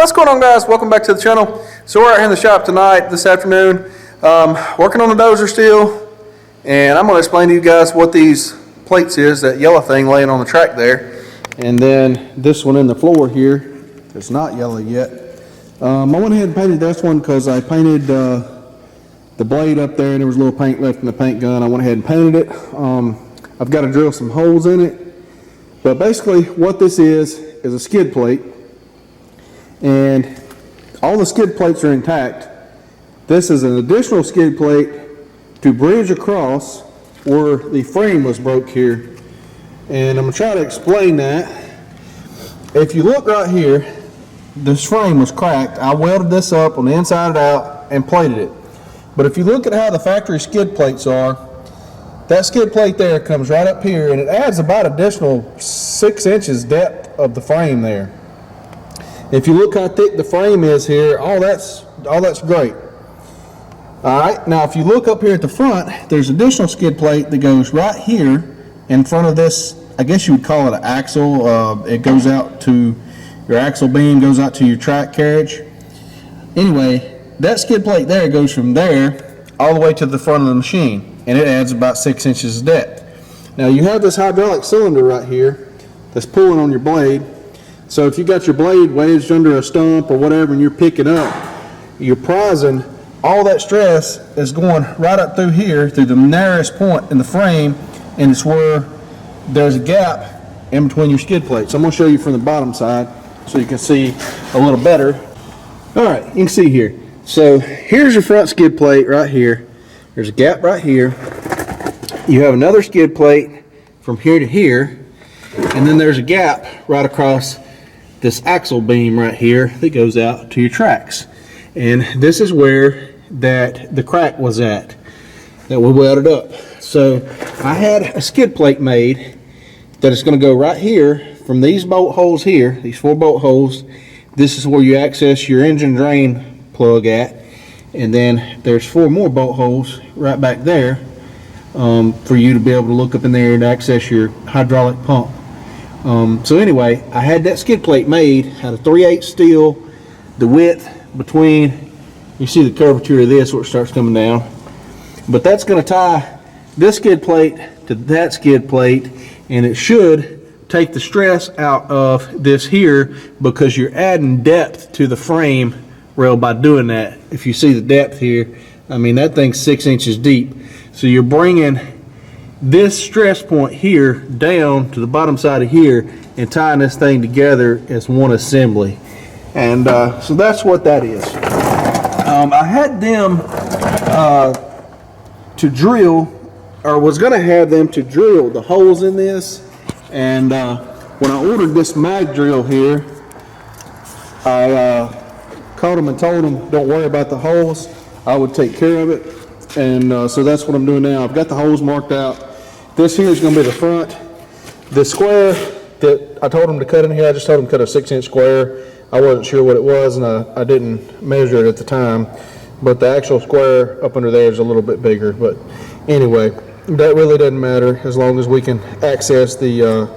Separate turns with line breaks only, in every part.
What's going on, guys? Welcome back to the channel. So we're out here in the shop tonight, this afternoon, working on the dozer still, and I'm going to explain to you guys what these plates is, that yellow thing laying on the track there, and then this one in the floor here that's not yellow yet. I went ahead and painted this one because I painted the blade up there and there was a little paint left in the paint gun. I went ahead and painted it. I've got to drill some holes in it, but basically what this is a skid plate, and all the skid plates are intact. This is an additional skid plate to bridge across where the frame was broke here, and I'm going to try to explain that. If you look right here, this frame was cracked. I welded this up on the inside and out and plated it. But if you look at how the factory skid plates are, that skid plate there comes right up here, and it adds about additional 6 inches depth of the frame there. If you look how thick the frame is here, all that's great. All right, now if you look up here at the front, there's additional skid plate that goes right here in front of this. I guess you would call it an axle. It goes out to your axle beam, goes out to your track carriage. Anyway, that skid plate there goes from there all the way to the front of the machine, and it adds about 6 inches of depth. Now you have this hydraulic cylinder right here that's pulling on your blade. So if you got your blade wedged under a stump or whatever and you're picking up, you're prizing, all that stress is going right up through here, through the narrowest point in the frame, and it's where there's a gap in between your skid plates. I'm going to show you from the bottom side so you can see a little better. All right, you can see here. So here's your front skid plate right here. There's a gap right here. You have another skid plate from here to here, and then there's a gap right across this axle beam right here that goes out to your tracks. And this is where the crack was at that we welded up. So I had a skid plate made that is going to go right here from these bolt holes here, these 4 bolt holes. This is where you access your engine drain plug at, and then there's 4 more bolt holes right back there for you to be able to look up in there and access your hydraulic pump. So anyway, I had that skid plate made out of 3/8 steel. The width between, you see the curvature of this where it starts coming down, but that's going to tie this skid plate to that skid plate, and it should take the stress out of this here because you're adding depth to the frame rail by doing that. If you see the depth here, I mean that thing's 6 inches deep, so you're bringing this stress point here down to the bottom side of here and tying this thing together as one assembly. And so that's what that is. I had them to drill, or was going to have them to drill the holes in this, and when I ordered this mag drill here, I called them and told them don't worry about the holes, I would take care of it. And so that's what I'm doing now. I've got the holes marked out. This here is going to be the front. The square that I told them to cut in here, I just told them to cut a 6-inch square. I wasn't sure what it was, and I didn't measure it at the time, but the actual square up under there is a little bit bigger. But anyway, that really doesn't matter as long as we can access the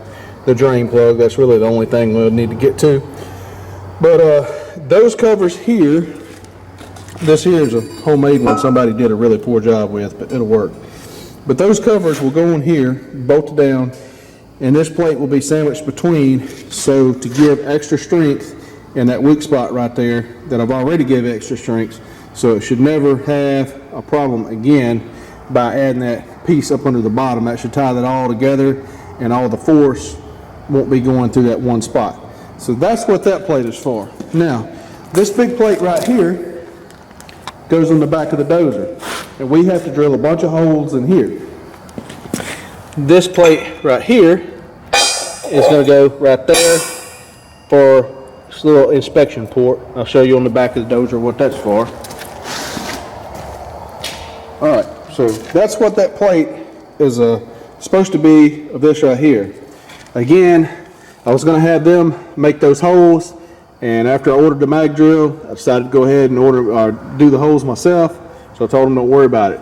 drain plug. That's really the only thing we'll need to get to. But those covers here, this here is a homemade one somebody did a really poor job with, but it'll work. But those covers will go in here, bolted down, and this plate will be sandwiched between, so to give extra strength in that weak spot right there that I've already given extra strength, so it should never have a problem again by adding that piece up under the bottom. That should tie that all together, and all the force won't be going through that one spot. So that's what that plate is for. Now, this big plate right here goes on the back of the dozer, and we have to drill a bunch of holes in here. This plate right here is going to go right there for this little inspection port. I'll show you on the back of the dozer what that's for. Alright, so that's what that plate is supposed to be, of this right here. Again, I was going to have them make those holes, and after I ordered the mag drill, I decided to go ahead and do the holes myself. So I told them don't worry about it.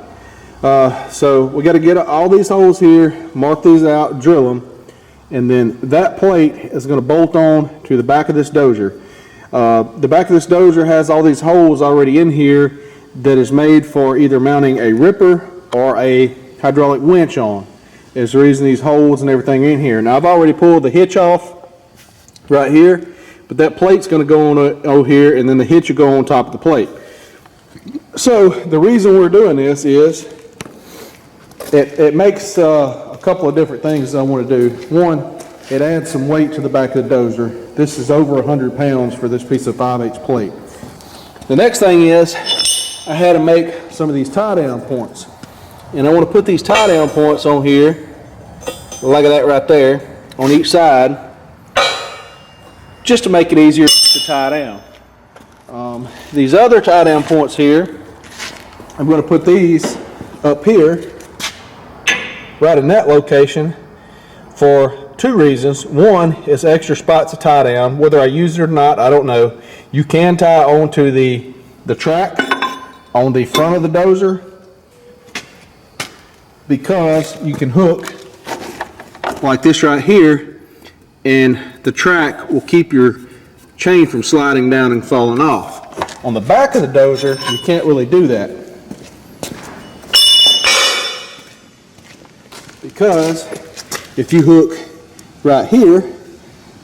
So we got to get all these holes here, mark these out, drill them, and then that plate is going to bolt on to the back of this dozer. The back of this dozer has all these holes already in here that is made for either mounting a ripper or a hydraulic winch on. Is the reason these holes and everything in here. Now I've already pulled the hitch off right here, but that plate's going to go on over here, and then the hitch will go on top of the plate. So the reason we're doing this is it makes a couple of different things I want to do. One, it adds some weight to the back of the dozer. This is over 100 pounds for this piece of 5/8 plate. The next thing is I had to make some of these tie down points. And I want to put these tie down points on here, like that right there, on each side, just to make it easier to tie down. These other tie down points here, I'm going to put these up here, right in that location, for two reasons. One is extra spots to tie down. Whether I use it or not, I don't know. You can tie onto the track on the front of the dozer, because you can hook like this right here, and the track will keep your chain from sliding down and falling off. On the back of the dozer, you can't really do that, because if you hook right here,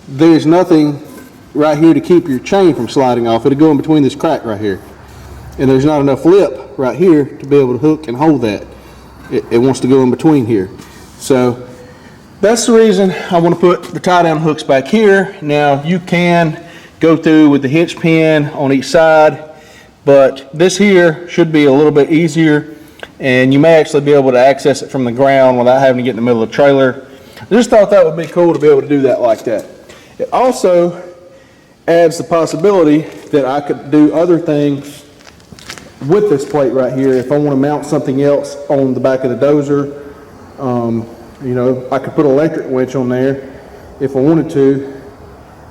there's nothing right here to keep your chain from sliding off. It'll go in between this crack right here, and there's not enough lip right here to be able to hook and hold that. It wants to go in between here. So that's the reason I want to put the tie down hooks back here. Now you can go through with the hitch pin on each side, but this here should be a little bit easier, and you may actually be able to access it from the ground without having to get in the middle of the trailer. I just thought that would be cool to be able to do that like that. It also adds the possibility that I could do other things with this plate right here. If I want to mount something else on the back of the dozer, you know, I could put an electric winch on there if I wanted to,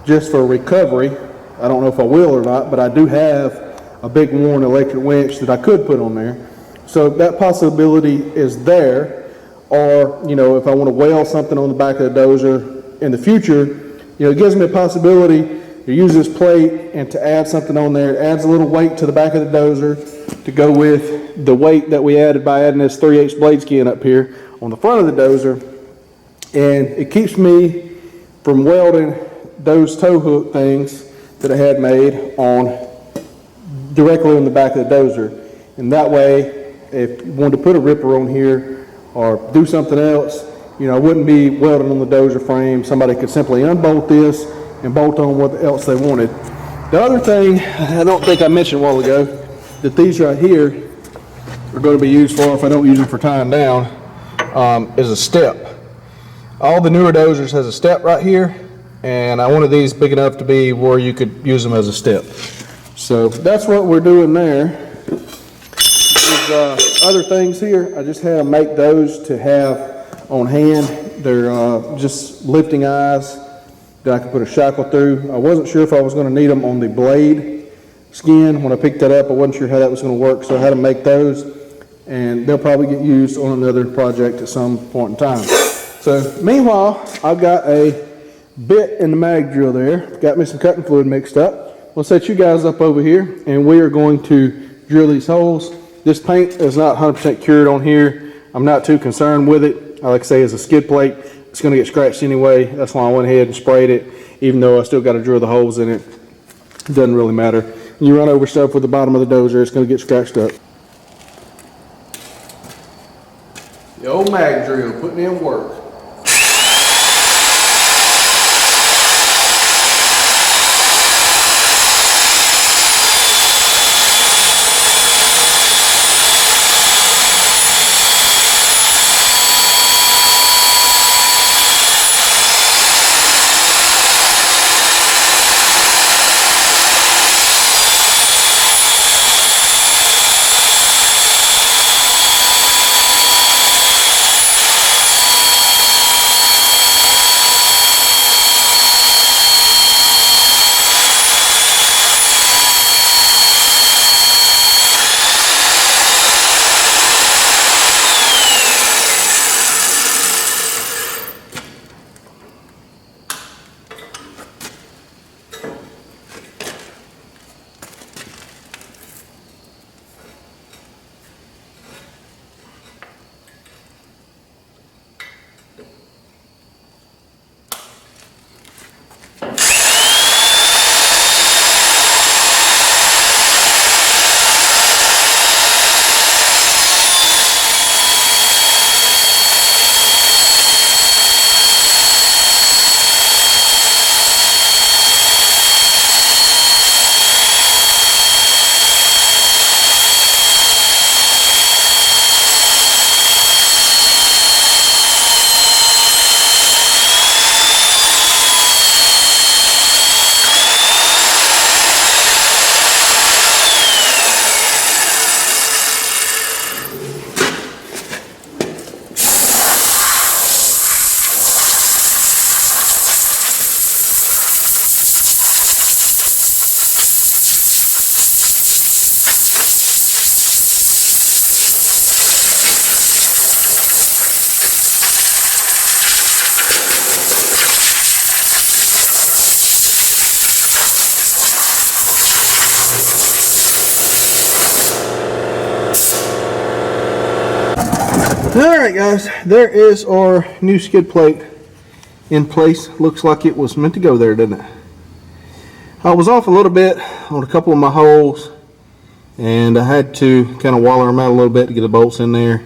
just for recovery. I don't know if I will or not, but I do have a big worn electric winch that I could put on there. So that possibility is there. Or, you know, if I want to weld something on the back of the dozer in the future, you know, it gives me a possibility to use this plate and to add something on there. It adds a little weight to the back of the dozer to go with the weight that we added by adding this 3/8 blade skin up here on the front of the dozer. And it keeps me from welding those tow hook things that I had made on directly on the back of the dozer. And that way, if you wanted to put a ripper on here or do something else, you know, I wouldn't be welding on the dozer frame. Somebody could simply unbolt this and bolt on what else they wanted. The other thing I don't think I mentioned a while ago, that these right here are going to be used for, if I don't use them for tying down, is a step. All the newer dozers has a step right here, and I wanted these big enough to be where you could use them as a step. So that's what we're doing there. There's other things here. I just had to make those to have on hand. They're just lifting eyes that I could put a shackle through. I wasn't sure if I was going to need them on the blade skin. When I picked that up, I wasn't sure how that was going to work, so I had to make those, and they'll probably get used on another project at some point in time. So meanwhile, I've got a bit in the mag drill there. Got me some cutting fluid mixed up. We'll set you guys up over here, and we are going to drill these holes. This paint is not 100% cured on here. I'm not too concerned with it. Like I say, it's a skid plate. It's going to get scratched anyway. That's why I went ahead and sprayed it, even though I still got to drill the holes in it. It doesn't really matter. When you run over stuff with the bottom of the dozer, it's going to get scratched up. The old mag drill putting in work. Alright guys, there is our new skid plate in place. Looks like it was meant to go there, didn't it? I was off a little bit on a couple of my holes, and I had to kind of waller them out a little bit to get the bolts in there.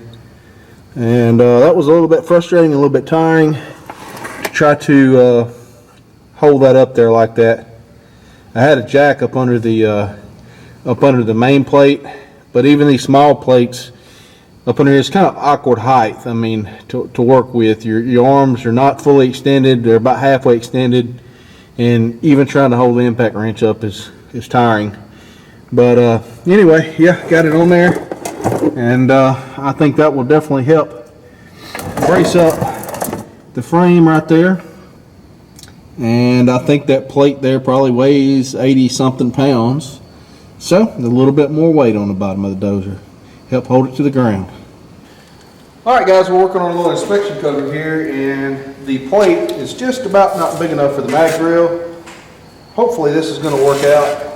And that was a little bit frustrating, a little bit tiring to try to hold that up there like that. I had a jack up under the main plate, but even these small plates up under here, it's kind of awkward height. I mean, to work with. Your arms are not fully extended; they're about halfway extended, and even trying to hold the impact wrench up is tiring. But anyway, yeah, got it on there, and I think that will definitely help brace up the frame right there. And I think that plate there probably weighs 80 something pounds, so a little bit more weight on the bottom of the dozer, help hold it to the ground. Alright guys, we're working on a little inspection cover here, and the plate is just about not big enough for the mag drill. Hopefully this is going to work out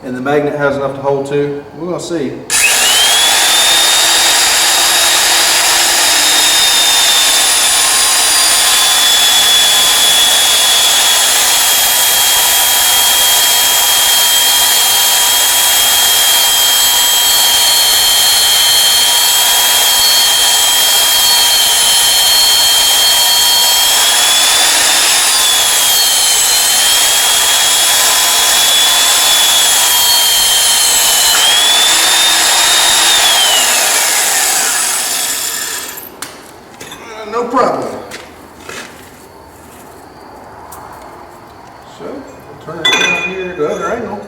and the magnet has enough to hold to. We're going to see. No problem. So, we'll turn it down here to the other angle.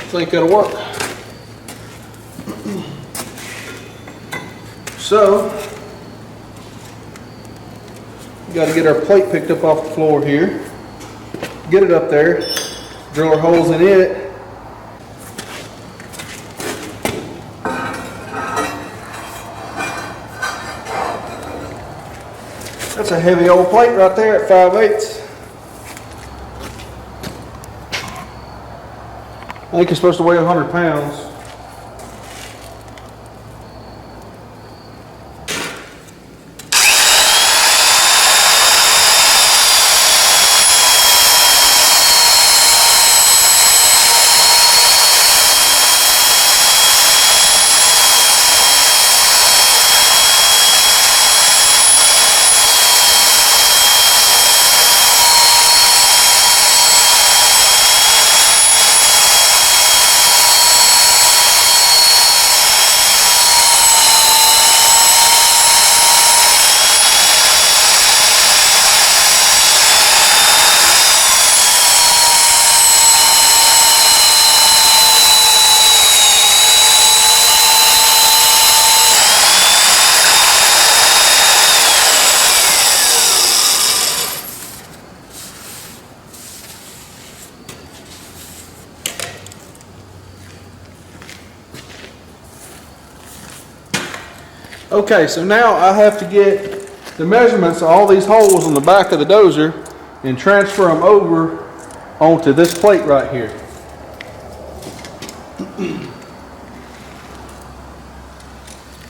I think it'll work. So, we got to get our plate picked up off the floor here, get it up there, drill our holes in it. That's a heavy old plate right there at 5/8. I think it's supposed to weigh 100 pounds. Okay, so now I have to get the measurements of all these holes on the back of the dozer and transfer them over onto this plate right here.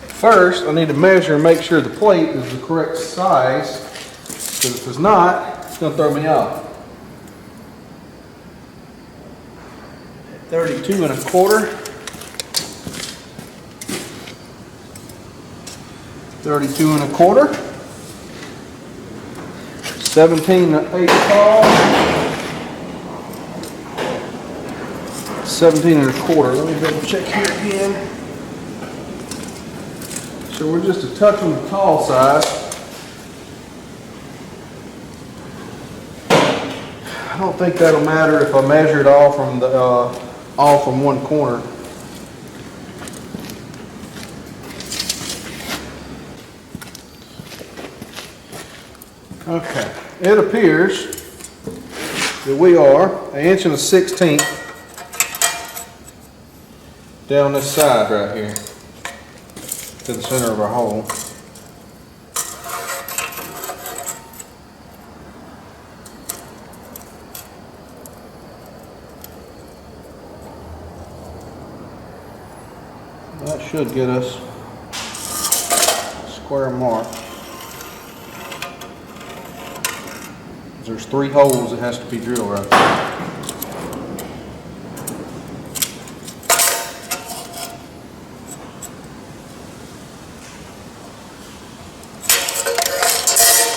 First, I need to measure and make sure the plate is the correct size, because if it's not, it's going to throw me off. 32 1/4. 32 1/4, 17 1/8 tall, 17 1/4. Let me double check here again. So we're just a touch on the tall side. I don't think that'll matter if I measure it all from one corner. Okay, it appears that we are 1 1/16 down this side right here to the center of our hole. That should get us a square mark. There's 3 holes that has to be drilled right there.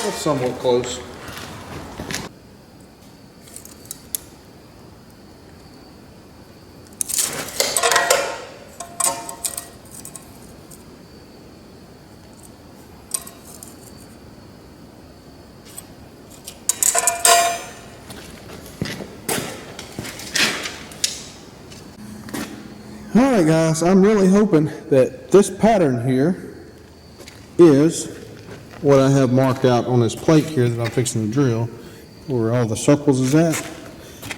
That's somewhat close. Alright guys, I'm really hoping that this pattern here is what I have marked out on this plate here that I'm fixing to drill, where all the circles is at.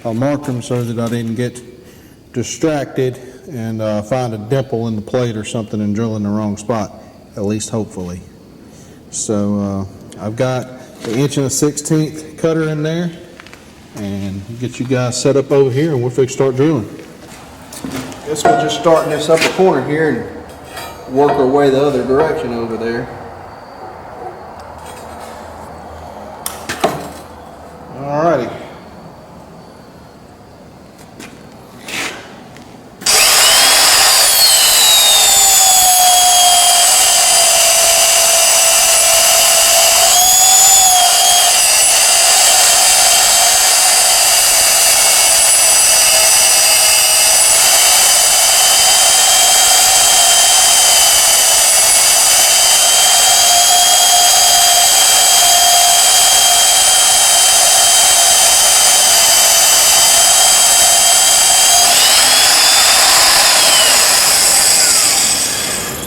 I marked them so that I didn't get distracted and find a dimple in the plate or something and drill in the wrong spot, at least hopefully. So I've got the 1 1/16 cutter in there, and get you guys set up over here and we'll fix start drilling. Guess we'll just start this upper corner here and work our way the other direction over there. Alrighty.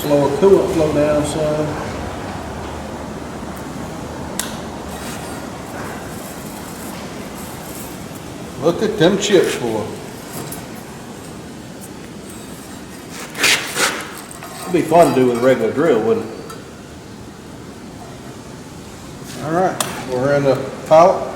Lower coolant flow down some. Look at them chips, boy. It'd be fun to do with a regular drill, wouldn't it? All right, we're in the pallet.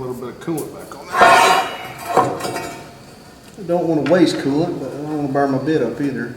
little bit of coolant back on there. I don't want to waste coolant, but I don't want to burn my bit up either.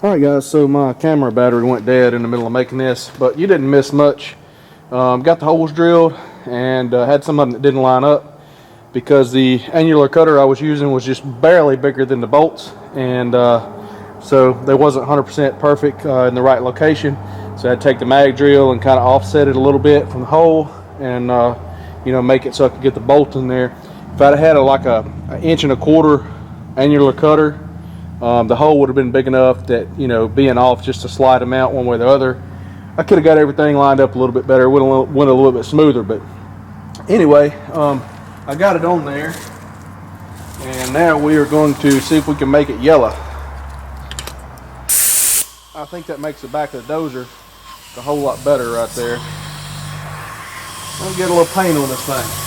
Alright guys, so my camera battery went dead in the middle of making this, but you didn't miss much. Got the holes drilled and had some of them that didn't line up because the angular cutter I was using was just barely bigger than the bolts, and so they wasn't 100% perfect in the right location. So I had to take the mag drill and kind of offset it a little bit from the hole and you know, make it so I could get the bolt in there. If I'd had like an 1.25 inch angular cutter, the hole would have been big enough that, you know, being off just a slight amount one way or the other, I could have got everything lined up a little bit better. Went a little bit smoother. But anyway, I got it on there, and now we are going to see if we can make it yellow. I think that makes the back of the dozer a whole lot better right there. I'll get a little paint on this thing.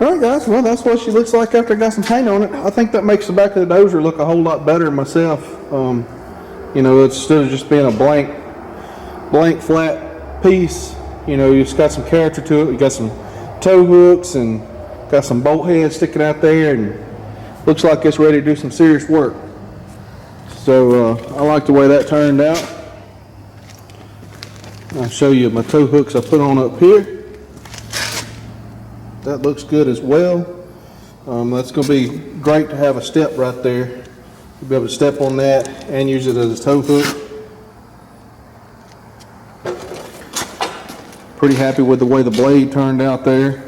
Alright guys, well that's what she looks like after I got some paint on it. I think that makes the back of the Dozer look a whole lot better myself. You know, instead of just being a blank flat piece, you know, you just got some character to it. You got some toe hooks and got some bolt heads sticking out there, and looks like it's ready to do some serious work. So I like the way that turned out. I'll show you my toe hooks I put on up here. That looks good as well. That's going to be great to have a step right there. You'll be able to step on that and use it as a toe hook. Pretty happy with the way the blade turned out there.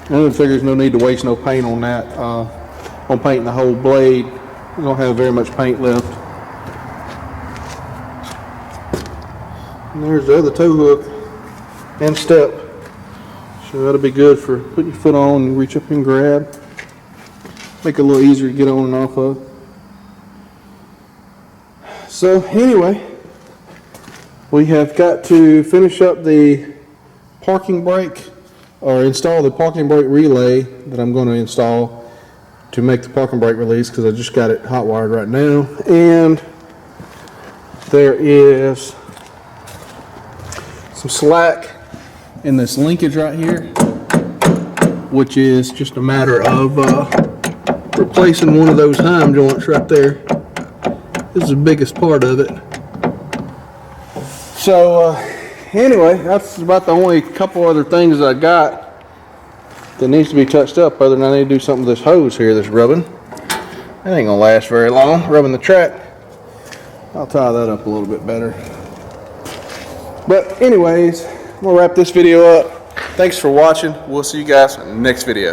I figure there's no need to waste no paint on that. On painting the whole blade, we don't have very much paint left. And there's the other toe hook and step. So that'll be good for putting your foot on and reach up and grab. Make it a little easier to get on and off of. So anyway, we have got to finish up the parking brake, or install the parking brake relay that I'm going to install to make the parking brake release, because I just got it hot wired right now. And there is some slack in this linkage right here, which is just a matter of replacing one of those heim joints right there. This is the biggest part of it. So anyway, that's about the only couple other things that I got that needs to be touched up, other than I need to do something with this hose here that's rubbing. That ain't gonna last very long, rubbing the track. I'll tie that up a little bit better. But anyways, I'm gonna wrap this video up. Thanks for watching. We'll see you guys in the next video.